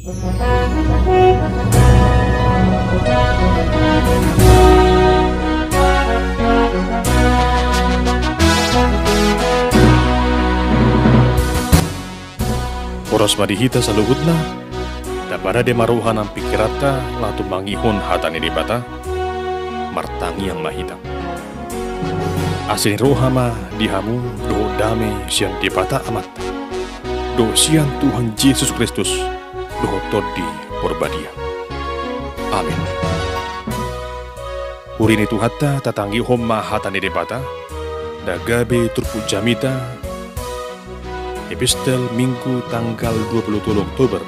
Poros madihita saluhutna, dapara de maruhan ang pikirata latu mangihon hatani di bata, martangi yang mahita. Asin rohama dihamu do dame sian di bata amat, do sian Tuhan Yesus Kristus do todi porbadia. Amin. Urini tuhata tatangi homma hatani di bata, dagabe turpu jamita, Epistel Minggu tanggal 27 Oktober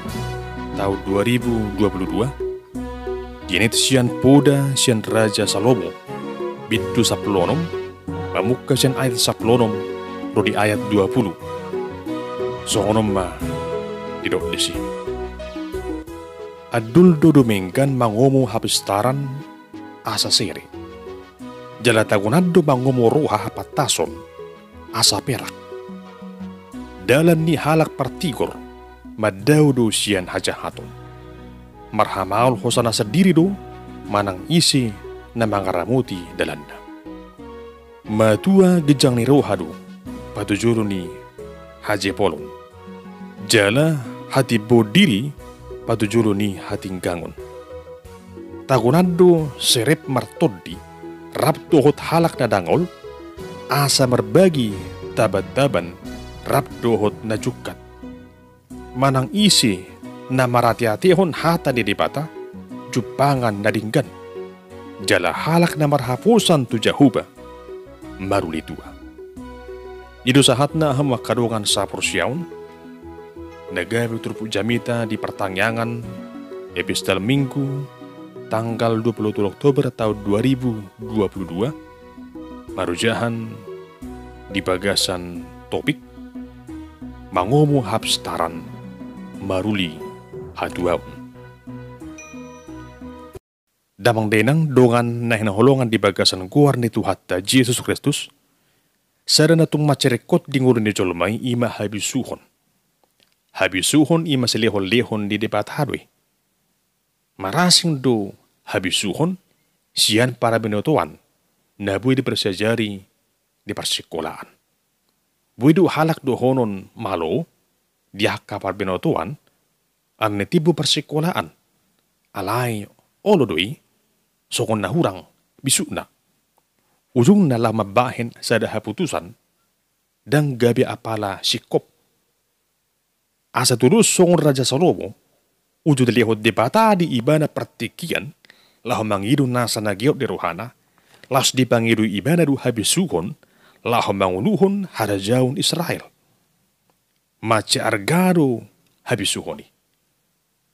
tahun 2022. Genit sian poda sian Raja Salomo bidu saplonom pamuka sian ayat saplonom rodi ayat 20. Songonom ma didok desi. Adul dodo menggan mangomo hapistaran asa sere. Jalatagunado mangomo roha hapatason asa perak. Dalan ni halak partigor, madaw do siyan hajahaton. Marhamaul hosana sendiri do, manang isi na mangaramuti dalanda. Matua gejang ni rohado, patujuro ni haje polon. Jala hati bodiri, patujuro ni hating gangon. Tagunado serep martodi, rapto hot halak na dangol, asa merbagi tabat-taban, rabdohot na jukat. Manang isi na marati-atihon hata ni dibata, jupangan na dinggan. Jala halak na marhapusan tu jahuba, marulitua. Ido sahat na hamakadungan sa persyaun, nagabi turpu jamita di pertangyangan, epistel Minggu, tanggal 27 Oktober tahun 2022, marujahan di bagasan topik, mangomo hapstaran maruli haduaun. Damang denang dongan na hinaholongan di bagasan guar ni Tuhatta Yesus Kristus, sada na tung macerekot di ngurun ni jolmay ima habisuhon. Habisuhon ima silehon-lehon di debat hadwe. Marasing do habisuhon, siyan para binotoan, na buhay di persajari di persikolaan. Buidu halak do honon malo, diak kapar binotuan, an netibu persikolaan, alay olodoi, sokon na hurang, bisuna. Ujung na lama bahin sa dahaputusan, dang gabi apala sikop. Asa tulus songon Raja Salomo, uju dalihod debata di iba na partikian, laho mangidu nasa nagiot di rohana, las dipangidu iba na du habisuhon, laho manguluhon harajaun Israel. Mace argado habisuhoni.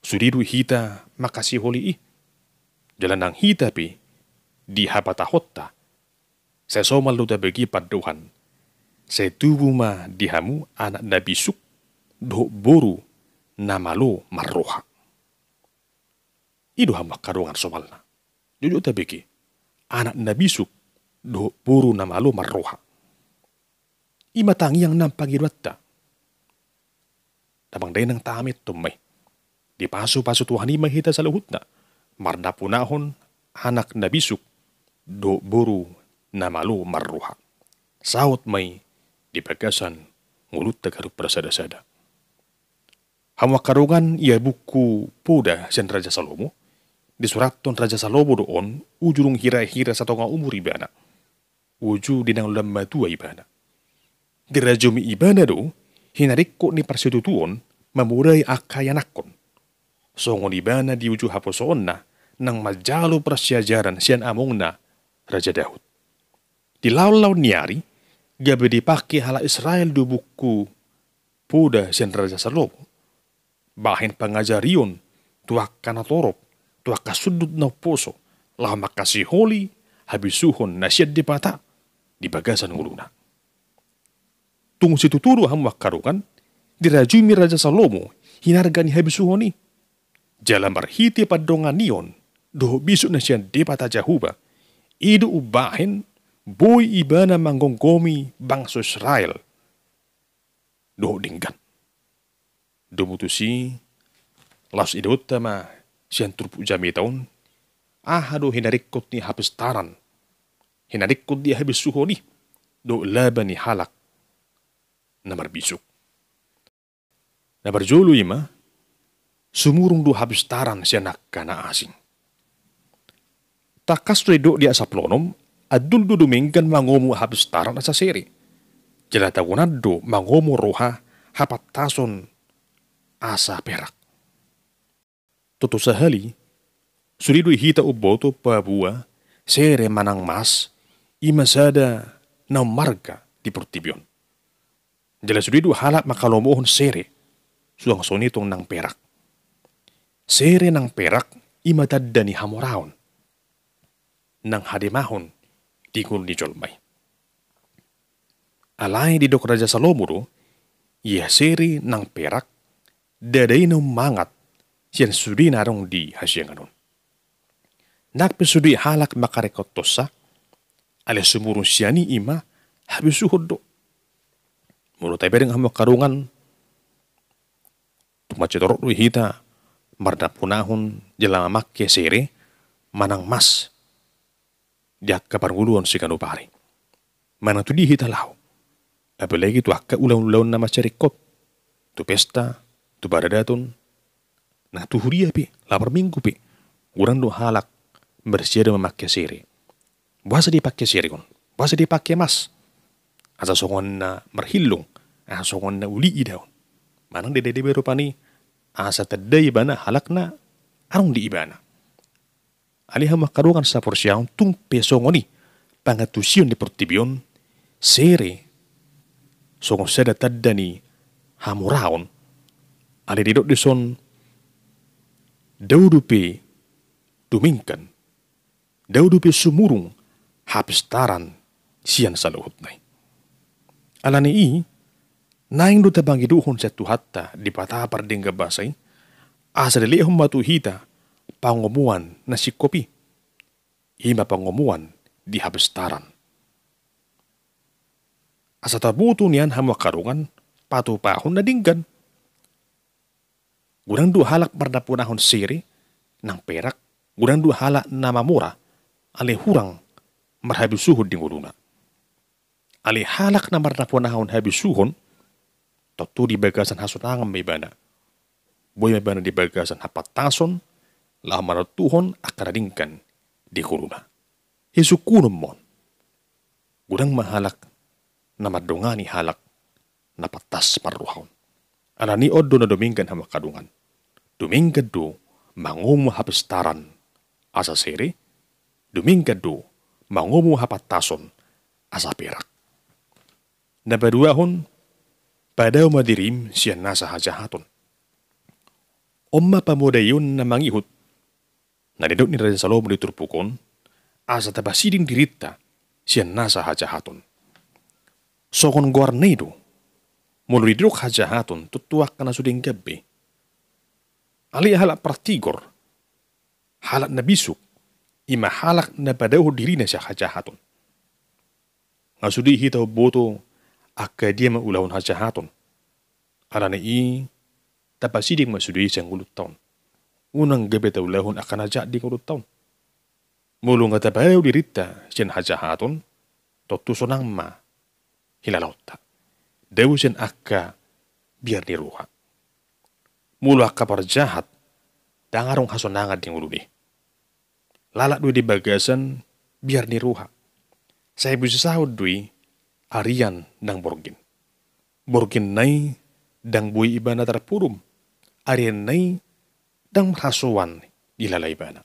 Suridu hita makasih holi jalan nang hita pi di hapatahotta. Sesomal luta bagi paduhan. Setubu ma dihamu anak nabi suk do boru namalo marroha. Idu hamak karungan somalna. Jujur tabeki anak nabi suk do boru namalo marroha. Imatangi yang nampangirwatta. Tabang denang tamit tumay. Di pasu-pasu Tuhan mahita sa luhut na. Marna punahon anak na bisuk do buru na malu marruha. Saot may di pagasan ngulut tagaruk prasada-sada. Hamwakarungan ia buku poda sian Raja Salomo. Di suraton Raja Salomo doon ujurung hira-hira sa tonga umur ibana. Uju dinang lamma tua ibana. Dirajumi ibana do, hinarikko ni persitutuon, mamuray akayanakon. Songon ibana di uju haposoon na, nang majalo prasyajaran siyan among na, Raja Daud. Di law-law niyari, gabi dipake hala Israel do buku poda siyan Raja Salomo. Bahin pangajarion, tuak kanatorop, tuak kasudut na poso, lah makasiholi, habisuhon na siya dipata, di bagasan nguluna. Tung situturo ham wakarukan, dirajumi Raja Salomo, hinarga ni habisuhoni. Jalan marhiti padongan niyon, doh bisu na siya dipata jahuba, idu ubahin, boy ibana manggonggomi bangsa Israel. Doh dinggan. Dumutusi, Las idota siyan turpu jami taon. Ahado hinarikot ni habis taran. Hinarikot di habis suhoni. Do laban ni halak na marbisuk. Na barjolo ima, sumurung do habis taran siya nakana asing. Takas do di asaplonom, adul do duminggan mangomu habis taran asa seri. Jalatagunan do mangomu roha hapat tason asa perak. Toto sahali, surido hita uboto pabua, sere manang mas, imasada na marga di Portibion. Jala surido halak makalomohon sere, suang sonitong nang perak. Sere nang perak, imatadda ni hamoraon. Nang hadimahon, tingul ni Jolmay. Alay di dok Raja Salomuro, iya sere nang perak, daday no mangat, siyan sudi narong di hasyanganon. Nakpesudi halak makarekot tosa, alias sumurung siyani ima, habis suhod do. Mulu tayo bereng hamo karungan, tumacitorok hita, marda punahon, jalamak ke sere, manang mas, diak kaparnguluan si kanupari. Manang tu di hita lau. Apalagi tu akka ulang-ulang nama carikot. Tu pesta, tu baradaton. Nah tu huria pi, lapar minggu pi. Urang do halak bersiada memakai sere. Bahasa dipakai sere kon. Bahasa dipakai mas. Asa songon na merhilung. Asa songon na uli idaw. Manang dede berupani. Asa tadday ibana halak na arong di ibana. Aliham makarungan sa porsyang tung pesongoni. Pangatusion di Portibion. Sere. Songon sada tadda ni hamuraon. Ali didok dison daudupi dumingkan. Daudupi sumurung habis taran siyan sa luhut na. Alani i, naing do tabangiduhon sa tuhatta di patapar ding gabasay, asa dalihong matuhita pangomuan na sikopi. Ima pangomuan di habis taran. Asa tabuto niyan hamakarungan patupahon na dinggan. Gudang do halak mardapunahon siri ng perak, gudang do halak na mamura, ali hurang marhabisuhon ding uluna. Ali halak na mardapunahon habisuhon, totu di bagasan hasunangan may bana. Boy may bana di bagasan hapatason, lamaratuhon akaradingkan di kuluna. Hisukunum mon. Gudang mahalak na madungani halak na patas paruhaw. Alani odo na duminggan hamakadungan. Duminggan do mangumu hapistaran asa sere. Duminggan do mangumu hapatason asa perak. Nabaduahon padaw madirim siya nasa hajahaton. Omma pamodayon na mangihut. Nadidot ni Raja Salomo di turpukon asa tabasiding dirita siya nasa hajahaton. Sokon guarnedo, mulidrok hajahaton tutuak kana suding gabi. Ali halak partigor, halak na bisuk, ima halak na padaw diri na siya hajahaton. Nga sudi hitaw boto, akka dia maulahon hajahaton. Ala na i, tapasidik masudi siyang ulut taon. Unang gabi taw lahon akan haja di ulut taon. Mulong nga tabayaw dirita siyang hajahaton, totusonang ma, hilalauta. Daw siyan akka biar niruha. Mulu akka parjahat, dangarong hasonangan ding uluni. Lalak dui di bagasan, biar niruha. Saya bisa sahod dui, arian dang borgin. Borgin nai, dang bui ibana terpurum. Arian nai, dang merhasuan ilalay ibana.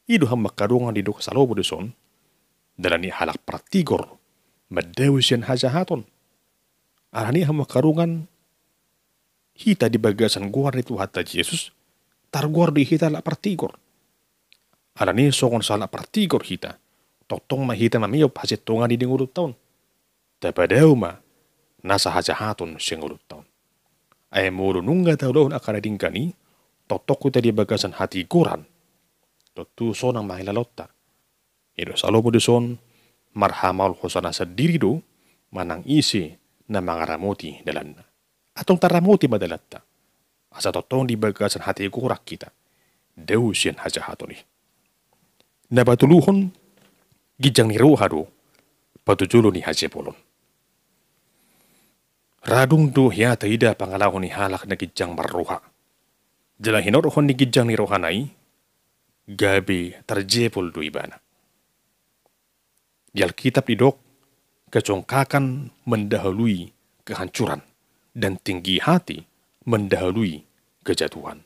Idu ham makarungan di duk Salomo deson, dalani halak pratigor, madawis yan hajahaton. Arani ham makarungan, hita di bagasan guar itu hatta Jesus, targuar di hita la pratigor. Arani sokon sala pratigor hita, totong mahita mamiyop hasit tungan di dingurut taon. Tapadaw ma, nasa hajahaton siyang urut taon. Ay mulu nungga tawlahon akana dingkani, totok kita di bagasan hati guran, totu sonang mahilalotta. Ido Salomo deson, marhamal hosana sendiri do, manang isi na mga ramuti dalan. Atong taramuti madalatta. asa totong di bagasan hati kurak kita. Deusian haja hatoni. Na batuluhon gijang ni rohado patujulo ni haja polon. Radung do hiya taida pangalahon ni halak na gijang marroha. Jala hinorohon ni gijang ni rohanai gabi terjepol do ibana. Di Alkitab idok kecongkakan mendahului kehancuran dan tinggi hati mendahului kejatuhan.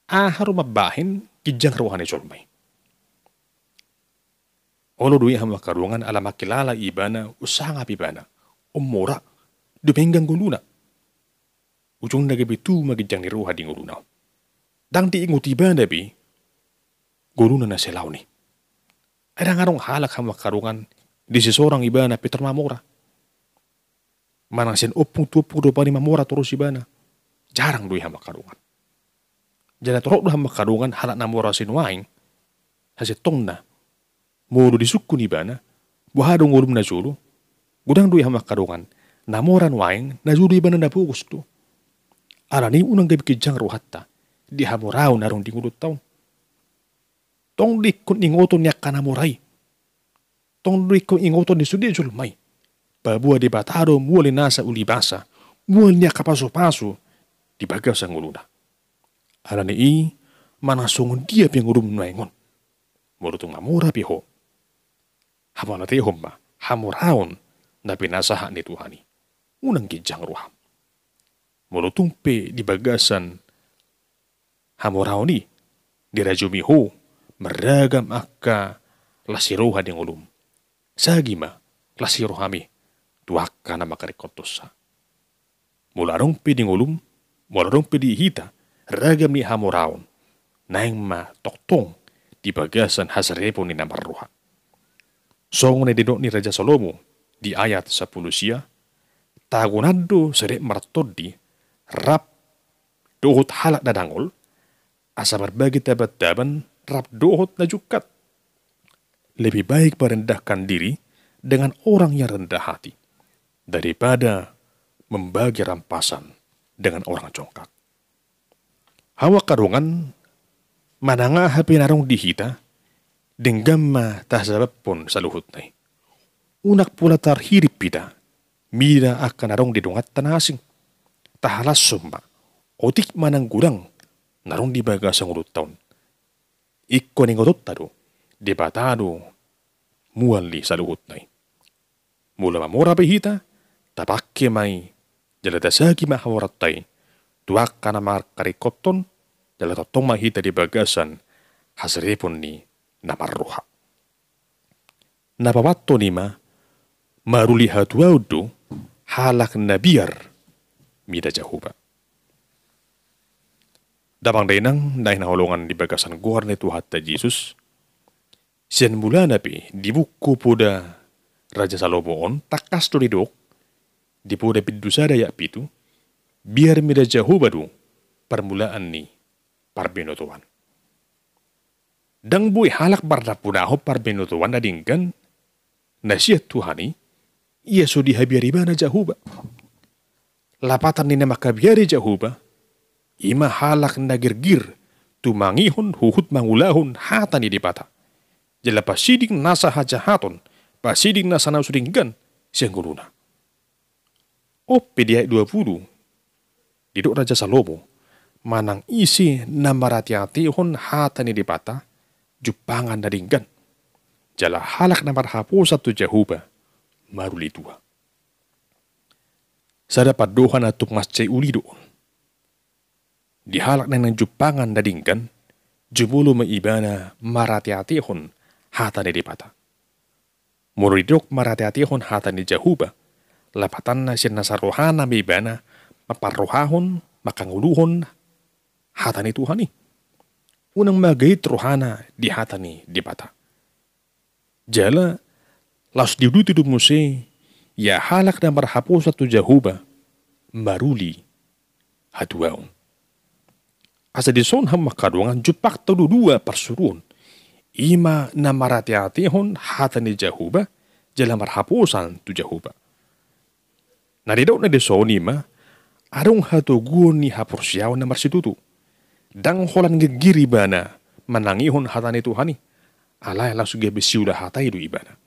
Harum mabahin gijang rohani solmai. Olo dui hama karungan ala makilala ibana usanga ibana umura dumenggang guluna. Ujung nagabitu magijang ni roha di nguluna. Dang diingut ibana bi guluna na selaw ni. Ada ngarong halak hama karungan di seseorang ibana Peter Mamora. Manang sen opung tupu do pani Mamora terus ibana. Jarang dui hama karungan. Jana torok do hama karungan halak namora sinuaing haset tongna. Mulu di suku ibana buhadong ulum na julu. Gudang dui hama karungan namoran waing na julu ibana na pugus tu. Arani unang gabi kijang rohatta di hamorao narong di ngudut taon. Tong di kun ingoton niya kanamoray. Tong di kun ingoton di sudi julmay. Babua di batado muali nasa ulibasa. Muali niya kapaso-paso di bagas ang uluna. Arani i manasongon dia pingulum naingon. Mulutong mamura piho. Hamanatehom ma hamoraon na pinasaha ni Tuhani. Unang kijang ruham. Mulutong pe di bagasan hamoraon ni dirajumiho meragam akka lasiroha di ngulum. Sagima lasirohami tuaka na makarikotosa. Mularong pe di ngulum, mularong pe di hita, ragam ni hamoraon, naing ma toktong di bagasan hasarepo ni namarruha. Song na didok ni Raja Salomo di ayat 10 siya, tagunado sere martodi, rap dohot halak na dangol, asa berbagi tabat-taban rap dohot na jukat. Lebih baik merendahkan diri dengan orang yang rendah hati daripada membagi rampasan dengan orang congkak. Hawa karungan mananga hapi narong dihita denggama tahsabab pun saluhut nai. Unak pula tarhirip pida mida akan narong didungat tanasing tahalas sumba otik manang gurang narong di bagasang urut taon. Ikko ningotot tado, debatado, muali saluhut nai. Mula mamora behita, tapakke mai, jalatasagi mahawarat tay, tuak kana markarikoton, jalatotong mahita di bagasan, hasrepon ni namarruha. Napawato nima, marulihat waudu, halak nabiar, mida jahuba. Dabang dainang naik naholongan di bagasan guar ni Tuhan Yesus. Sian mula nabi di buku puda Raja Salomo on takas to didok di puda pidusada yak pitu biar mida jauh badu permulaan ni parbinotuan. Dang bui halak barda punaho parbinotuan nadingkan nasihat Tuhani ia sudi habiari bana jahuba. Lapatan ni nama kabiari jahuba ima halak nagirgir tumangihon huhut mangulahon hatani di pata. Jala pasidik nasa hajahaton, pasidik nasa nausudinggan siyang guluna. O pediai 20 didok Raja Salomo manang isi namarati-atihon hatani di pata jupangan nadinggan. Jala halak namarhaposa tu jahuba maruli tua. Sadapat dohan atuk mascai ulidoon. Dihalak na ng jupangan na dinggan, jumulo maibana marati-atihon hata ni dipata. Muridok marati-atihon hata ni jahuba, lapatan na siya nasarohana maibana, maparohahon, makanguluhon, hata ni Tuhani. Unang magait rohana di hata ni dipata. Jala, las diuduti dumuse, ya halak na marhaposa tu jahuba, maruli, haduaon. Asa dison ham makadungan jupak tadu dua persuruan. Ima na marati-atihon hata ni jahuba jala marhaposan tu jahuba. Nadidok na dison ima Arong hato guon ni hapursiyaw na marsitutu. Dang holan ngegiri bana manangihon hatani Tuhani. Alay langsung gebesiuda hatai du ibana.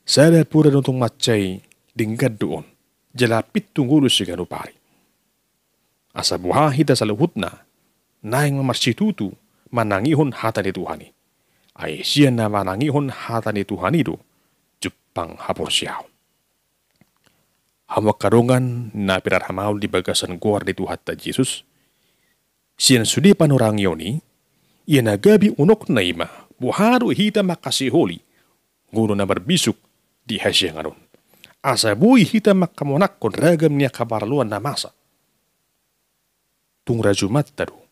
Sada pura nutong macay dinggad doon. Jalapit tunggulu sigano pari. Asa buha hita sa luhut na naing mamarsitutu manangihon hatani Tuhani. Ay siya na manangihon hatani Tuhani do Jepang hapursiyaw. Hamak karungan na pirarhamaw di bagasan guar ni Tuhat ta Jesus. Siyan sudi panorang yoni, iyan nagabi unok na ima, buharo hita makasiholi, nguno na berbisuk di hasya ngaron. Asa buhi hita makamonak kon ragam niya kabarluan na masa. Tung rajumat tado,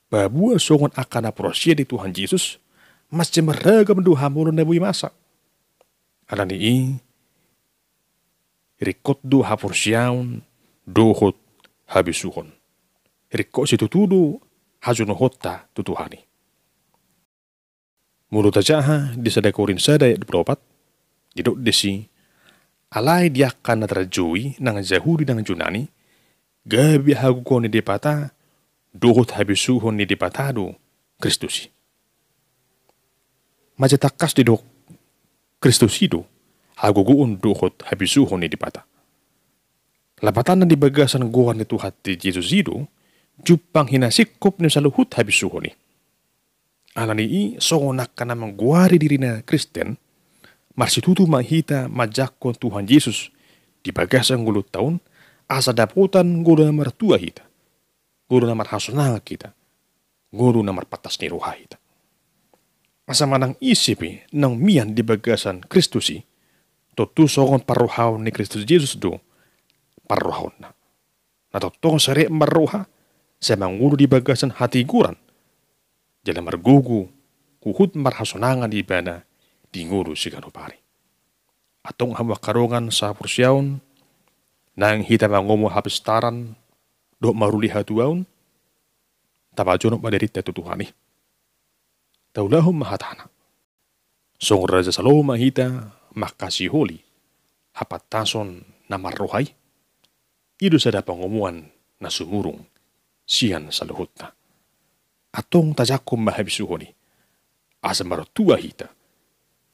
babua songon akan aprosya di Tuhan Jesus, mas cemeragam do hamulon na buhi masa. Alani rikot do hapursiyawn, dohot habisuhon. Rikot si tutudo, hajunohota tutuhani. Mulut ajaha, disadakorin sada beropat, didok desi, alay diakan na terjui, nang Yahudi nang Junani, gabi hagukon ni dipata, dohot habisuhon ni dipatado, Kristusi. Majatakas didok, Kristusido, haguguun dohot habisuhon ni dipata. Lapatan na di bagasan guwan ni Tuhat ti Jesus ido, jupang hinasikop ni sa luhut habisuhon ni. Alani songonak ka namang guwari diri na Kristen, marsitutu mahita majakon Tuhan Yesus di bagasan gulut taon, asa daputan guru na martua hita, guru na marhasunanga kita, guru na marpatas ni ruha hita. Asa manang isipi ng miyan di bagasan Kristusi, tutusongon paruhaw ni Kristus Jesus do, paruhaw na. Natotong sari maruha, sa mangulo di bagasan hati guran. Jala margugu, kuhut marhasonangan di bana, di nguru sigano pari. Atong hamakarungan sa pursyaon, nang hita mangomo hapistaran, do maruli hatuaon, tabajonok maderita tutuhani. Taulahom mahatana. Song raja salo mahita, makasiholi, hapatason na maruhay, ido sada pangomuan na sumurong, siyan sa luhut na. Atong tajakom mahabisuhoni, asa marotua hita,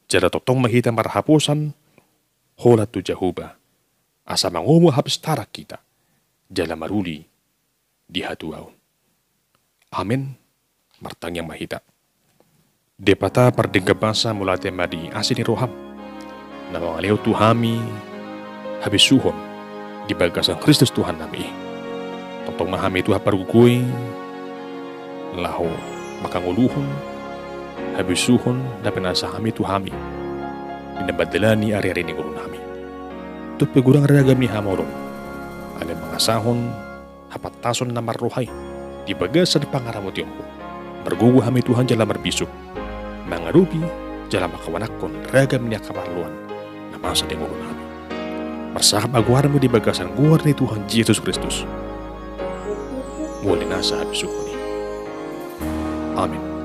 jada totong mahita marhaposan, hola tu Jahuba, asa mangomo hapistarak kita, jala maruli di hatuaw. Amin, martangyang mahita. Depata pardegabasa mulate madi asini roham, na mga leo tuhami, habisuhon, di bagasan Kristus Tuhan nami. Totong mahami Tuhan pargugoy, laho makanguluhon, habisuhon na pinasahami tuhami, dinabadala ni ari-ari ni guru nami. Ito pagurang ragam ni hamorong, alam mga sahon, hapatason na maruhay, di bagasan pangaramot yung ko. Margugu hami Tuhan jala marbisuk, mga rupi jala makawanakon ragam niya kamarluan na masa di guru nami. Marsahap agwaran mo di bagasan guwar ni Tuhan Jesus Kristus. Muli nasa habisuhon ni. Amin.